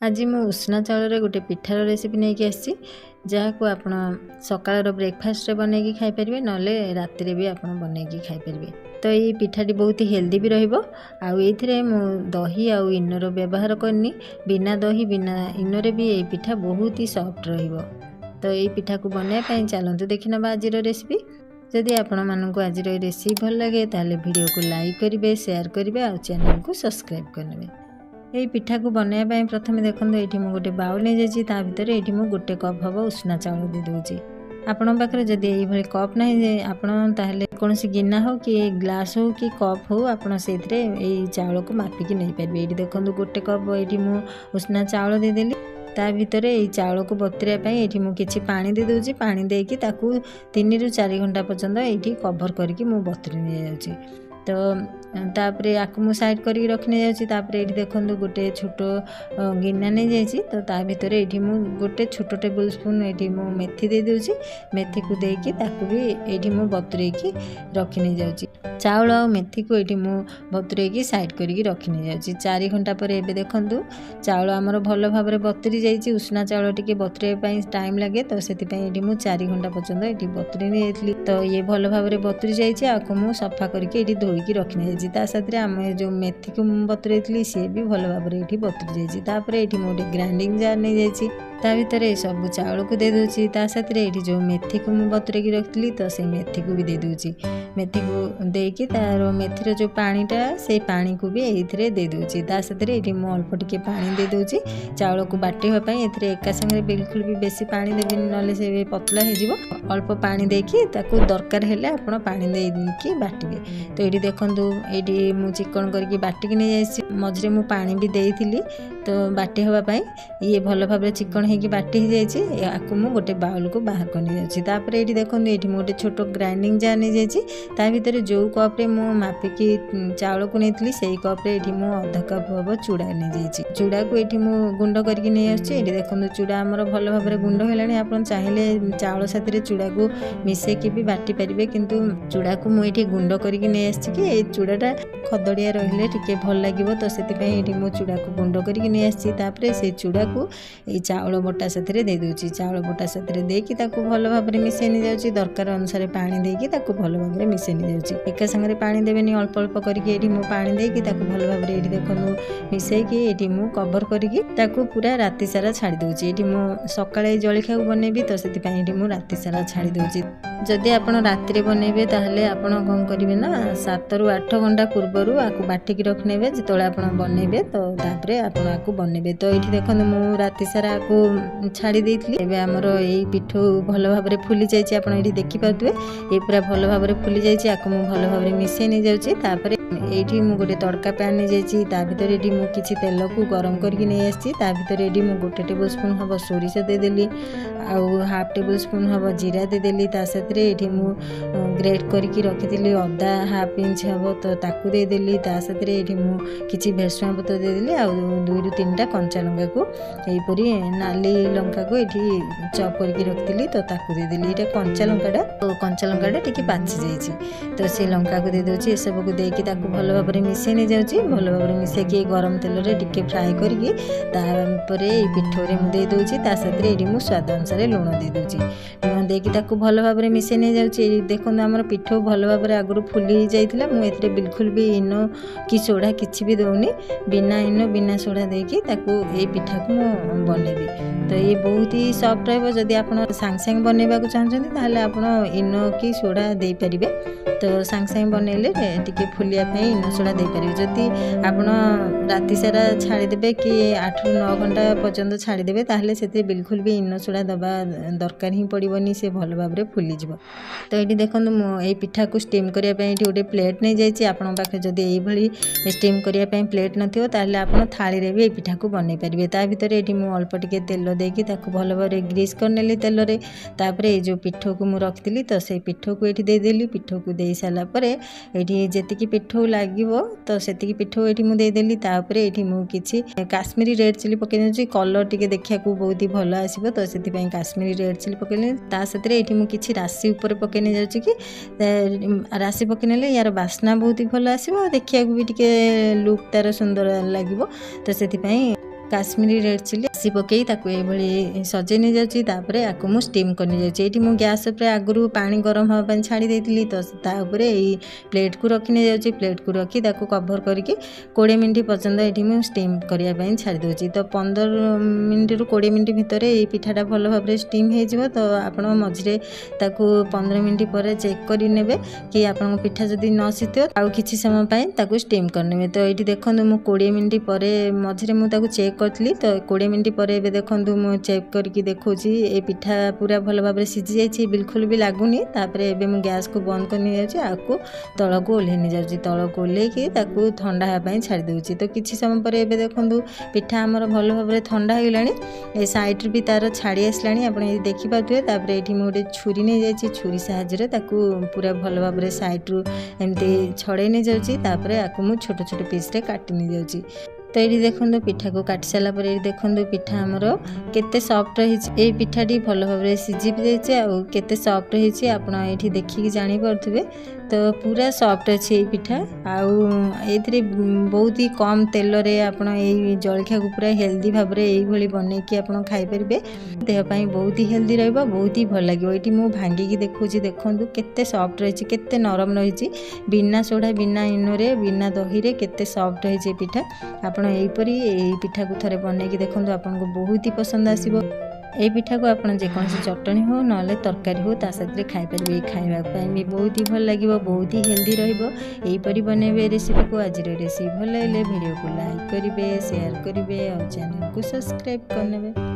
आज मु उष्णा चाउल गोटे पिठार रेसिपी नहीं आसी जहाँ आपण सकाल ब्रेकफास्ट बनई खाईपर ना राति भी आप बनई खाईपर। तो ये पिठाटी बहुत हेल्दी भी रही मु दही आउ इनोर व्यवहार करनी बिना दही बिना इनोरे भी ये पिठा बहुत ही सॉफ्ट रहिबो। तो ये पिठा को बनवाई चलते देखी ना आज रेसिपी। जदि आपण मानक आज रेसिपी भल लगे ताले वीडियो को लाइक करेंगे, शेयर करेंगे और चैनल को सब्सक्राइब करेंगे। ये पिठा को बनवाई प्रथम देखो ये मुझे गोटे बाउल नहीं जाइए भितर ये मुझे गोटे कप हम उष्णा चाउल दे दूँगी। आपण पाखे जदि ये कप ना आपड़ कौन गिना हो कि ग्लास हो कि कप हो आप चाउल को मापिकी नहीं पारे। ये देखो गोटे कप ये मुझे उष्णा चाउल देदेली ता भितर ये चाउल को बतुराई ये मुझे किसी पानी दे दूँगी। पानी देकी 3 ରୁ 4 घंटा पर्यंत ये कभर करके मुझे बतुरी नहीं जाऊँगी। तो तापरे आपको मु साइड करके रखने जाऊँगी। तापरे ये देखो गोटे छोट गिना नहीं जाइए तो ता भितर ये मु गोटे छोट टेबल स्पून ये मु मेथी दे दूँगी। मेथी को देकी ताकू भी ये मु बतुरेकी रखी नहीं जाऊँगी। चाउल और मेथी को ये मु बतुरेकी साइड करके रखी नहीं जाऊँगी। 4 घंटा पर ये देखो चाउल आमर भल भाव में बतुरी जाइए। उष्णा चाउल टी बतुराई टाइम लगे तो से मुझे 4 घंटा पर्यंत ये बतुरी नहीं जाइए। तो ये भल भाव में बतुरी जाइए आपको मु सफा करके ये धोईकी रखी नहीं जाइए। साथ आम जो मेथी को बतुराई सी भी भल भाव में ये बतुरी जाइए। ये मोटे ग्राइंडिंग जार नहीं जाइए ता भीतर सब चाउल को दे दूँगी। साथ ये जो मेथी को मुझे बतुरेकी रखी तो से मेथी को भी दे दूँगी। मेथी को देकी तार मेथीर जो पानीटा से पानी को भी ये दे दूँगी। साथ ये मुझे अल्प टिके पानी दे दूँगी चाउल को बाटेवाई। एका संगे बिल्कुल भी बेसी पानी देवी ना से पतला हो अल्प पानी देकी दरकार हेले आप पानी देकी बाटे। तो ये देखो ये मुझे चिकन करके बाटिकी नहीं जाइए। मझे मुझे पानी भी देती तो बाटे हाँपाई ये भल भाव चिकन होगी बाटी हो जाइए। आपको मुझे गोटे बाउल को बाहर करनी जाऊँगी। ये देखो ये गोटे छोट ग्राइंडिंग जार नहीं जाइए भितर जो कप्रे मुझे मापिकी चाउल को नहीं से कप्रे ये मुझे अधा कप हम चूड़ा नहीं जाइए। चूड़ा को ये मुझे गुंड करके नहीं आसुच्छी। ये देखो चूड़ा आमर भल भाव में गुंड है। आप चाहिए चाउल साथ चूड़ा को मिसेकी भी बाटी पारे किंतु चूड़ा को मुझे गुंड करके नहीं आसुच्छी। चूड़ाटा खदड़िया रहिले टिके भल लगे तो से मुझे चूड़ा को गुंड करके नहीं आसुच्छी। से चूड़ा को ये चाउल बोटा साथ दे दूँगी। चाउल बोटा साथ देकी भल भाव में मिसई नहीं जाऊँगी। दरकार अनुसार पानी देकी भल भाव में मिसई नहीं जाऊँगी। एका संगे पानी देवेनि अल्प अल्प करके ये मुझे पानी देकी भल भाव में ये देखो मिसईकी ये मुझे कभर करके पूरा राति सारा छाड़ी दूँगी। ये मुझे सकाଳେ जलखिया बनैबी तो से मुझे राति सारा छाड़ी दूँगी। जदि आप राति बनइबे ताहले आपण कौन करेंगे ना 7 ରୁ 8 घंटा पूर्वर आपको बाटिकी रखने जो आप बनइबे तो तापरे आपको बनइबे। तो ये देखो मुझे राति सारा आपको छाड़ी देती। आमर यही पिठू भल भाव में फुली जाइए। आप देखिपे ये पूरा भल भाव में फुली जाइए। आपको मुझे भल भाव में मिसई नहीं जाऊँगी। ये मुझे गोटे तड़का पैन नहीं जाइए भितर ये मुझे किसी तेल को गरम करके नहीं आसी। भितर ये मुझे गोटे टेबल स्पून हम सोरिष देदेली आउ हाफ टेबल स्पून हम जीरा देदेली। साथ ये मुझे ग्रेट करके रखी अदा हाफ इंच हम तो ताकू देदेली। साथ ये मुझे किसी भेरसुआ पत्र देदेली आउ 2 ରୁ 3ଟା कंचा लंका को यहीपरी नाली लंका को ये चॉप करके रखी तो ताकू देदेली। ये कंचा लंकाटा तो कंचा लंकाटा टिके पाची जाइए तो से लंका को दे दूँगी। सब को देकी भल भाव में मिसई नहीं जाऊँगी। भल भाव में मिसेकी गरम तेल टिके फ्राए करके पिठोरे मुझे दे दूँगी। साथ ये मुझे स्वाद अनुसार लुण दे दूँगी। लुण देकी भल भाव में मिसई नहीं जाऊँगी। देखो आमर पिठो भल भाव में आगुरी फुली जाइए। मुझे बिल्कुल भी इनो कि सोडा किसी भी दौनी बिना इनो बिना सोडा देकी ये पिठा को मुझे बनइबी। तो ये बहुत ही सॉफ्ट रहिबो। जदि आप सांगे सांगे बनइबा को चाहते ताहले आप इनो कि सोडा दे पारिबे। तो सांगे सांगे बनइले टिके फुलिया इनो सोडा दे पारिबे। जदि आप राति सारा छाड़ीदेवे कि 8 ରୁ 9 घंटा पर्यंत छाड़ीदेवे ताहले से बिल्कुल भी इनो सोडा दबा दरकार ही पड़ोनी से भल भाव में फुलीज। तो ये देखो ये पिठा को स्टीम करने गोटे प्लेट नहीं जाइए। आपन पाखे जदि ये स्टीम करने प्लेट नथिबो ताहले आप थाली रे भी ये पिठा को बनई पारिबे। ता भितर ये मुझे अल्प टिके तेल देकी भल भाव में ग्रीस करनेली तेल रे। तापरे ये जो पिठो को मुझे रखी तो से पिठो को ये देदेली। पिठो को दे सारा पर ये जी पिठो लगे तो से पिठो ये मुझे देदेली। तापरे ये मुझे किसी काश्मीरी रेड चिली पकई कलर टिके देखा बहुत ही भल आसो तो से काश्मीरी रेड चिली पकईली। साथ ये मुझे किसी राशि उपर पकईने जाऊँगी कि राशि पकईने यार बास्ना बहुत ही भल आसो देखा भी टे लुक तार सुंदर लगे। तो से काश्मीरी रेड चिली सी पकई ये सजे नहीं जाऊँगी तापर आपको मुझे स्टीम कर नहीं जाऊँगी ये गैस उपर आगु पानी गरम हाँपी छाड़ी देती तो तापर ये प्लेट को रखी नहीं जाऊँगी प्लेट को रखी कभर करके 20 मिनट पर्यंत ये मुझे स्टीम करने छाड़ी दूसरी तो 15 मिनट रू 20 मिनट भितर ये पिठाटा भल भाव स्टीम हो तो आप मझे 15 मिनट पर चेक करे कि आप पिठा जदि न सीथिव आउ किसी समय स्टीम करने तो ये देखो मुझे 20 मिनट पर मझे मुझे चेक करी तो 20 मिनट पर ए देखो मुझे चेक करके देखी ये पिठा पूरा भल भाव सीझी जाइए बिल्कुल भी लगुनि तापर एवं गैस को बंद करनी जाऊँगी आपको तल को ओल्हे नहीं जाऊँगी तल को ओल्हेकी ठंडा हाँपाई छाड़ी दूसरी तो किसी समय पर एवं देखो पिठा आमर भल भाव ठंडा हो गलानी साइड भी तार छाड़ी आसला आप देखिपे तापर ये मुझे छुरी नहीं जाइए छुरी साहाय्य पूरा भल भाव साइड रू एमती छड़े नहीं जाऊँगी तापर आपको मुझे छोट छोट पीस काटी नहीं जाऊँगी तो ये देखो पिठा को काटी सारा पर ये देखो पिठा आमर केते सॉफ्ट रही पिठाटी भल भाव सीझी भी जाइए आउ केते सॉफ्ट रही आप देखिकी जानीपे तो पूरा सॉफ्ट अच्छी ये पिठा आउ ये बहुत ही कम तेल रे आप जलखिया को पूरा हेल्दी भाव में ये बन कि आप खाईपर देहपाई बहुत ही हेल्दी रहा बहुत ही भल लगे ये मुझे भांगिकी देखुची देखूँ केते सॉफ्ट रही केते नरम रही बिना सोडा बिना इनोरे बिना दही रे केते सॉफ्ट रही पिठा आप यहीपरी पिठा को थे बनई देखो आपको बहुत ही पसंद आसो ये पिठा को आप जेकोसी चटनी हो ना तरकारी हो साथ खाईपर खावाई भी बहुत ही भल लगे बहुत ही हेल्दी रहीपरी बनइबे रेसिपी को आज रेसिपी भल लगे वीडियो को लाइक करेंगे शेयर करेंगे और चैनल को सब्सक्राइब करने।